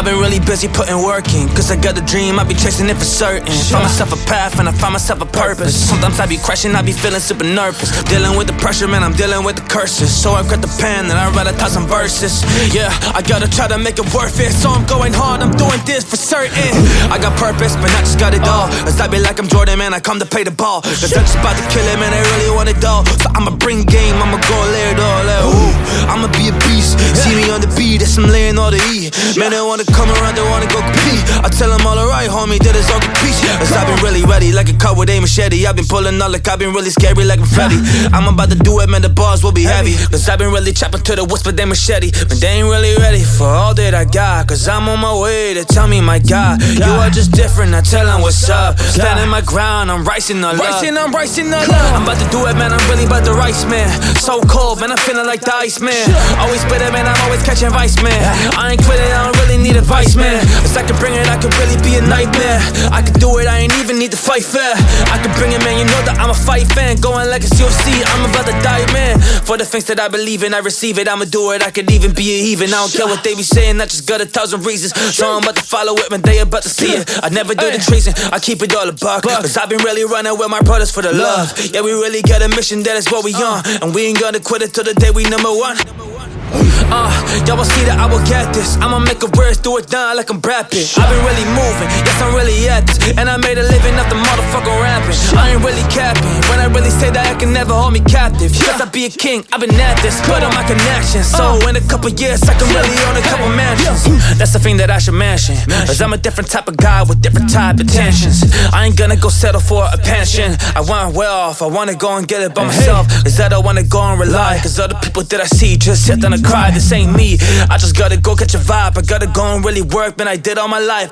I've been really busy putting work in, cause I got a dream, I be chasing it for certain. Find myself a path and I find myself a purpose. Sometimes I be crashing, I be feeling super nervous. Dealing with the pressure, man, I'm dealing with the curses. So I got the pen and I write 1,000 verses. Yeah, I gotta try to make it worth it. So I'm going hard, I'm doing this for certain. I got purpose, but I just got it all. As I be like I'm Jordan, man, I come to play the ball. Cause I'm just about to kill it, man, I really want it all. So I'ma bring game, I'ma go lay it all out. I'ma be a beast, see me on the beat, that's I'm laying all the E. Man, they wanna come around, they wanna go compete. I tell them all alright, homie, that is all compete. Cause I've been really ready, like a car with a machete. I've been pulling out like I've been really scary, like confetti. I'm about to do it, man, the bars will be heavy. Cause I've been really chopping to the whisper, they machete. But they ain't really ready for all that I got. Cause I'm on my way to tell me, my God, you are just different, I tell them what's up. Standing my ground, I'm rising the love. I'm about to do it, man, I'm really about to rise, man. So cold, man, I'm feeling like the ice, man. Always bitter, man, I'm always catching vice, man. I ain't quitting, I don't really need advice, man. If I could bring it, I could really be a nightmare. I could do it, I ain't even need to fight fair. I could bring it, man, you know that I'm a fight fan. Going like it's UFC, I'm about to die, man. For the things that I believe in, I receive it, I'ma do it. I could even be a heathen, I don't care what they be saying, I just got 1,000 reasons. So I'm about to follow it, man, they about to see it. I never do the treason, I keep it all a buck. Cause I've been really running with my brothers for the love. Yeah, we really got a mission, that is what we on. And we ain't gonna quit it till the day we number one. Y'all will see that I will get this. I'ma make a words, do it down like I'm Brad Pitt. I've been really moving, yes I'm really at this. And I made a living off the motherfucking rapping. I ain't really capping when I really say that I can never hold me captive. Cause I be a king, I've been at this, but I'm my connection. So in a couple years I can really own a couple mansions. That's the thing that I should mention. Cause I'm a different type of guy with different type of tensions. I ain't gonna go settle for a pension. I want well off, I wanna go and get it by myself. Cause I don't wanna go and rely. Cause other people that I see just sit down and cry. This ain't me, I just gotta go catch a vibe. I gotta go and really work, man, I did all my life.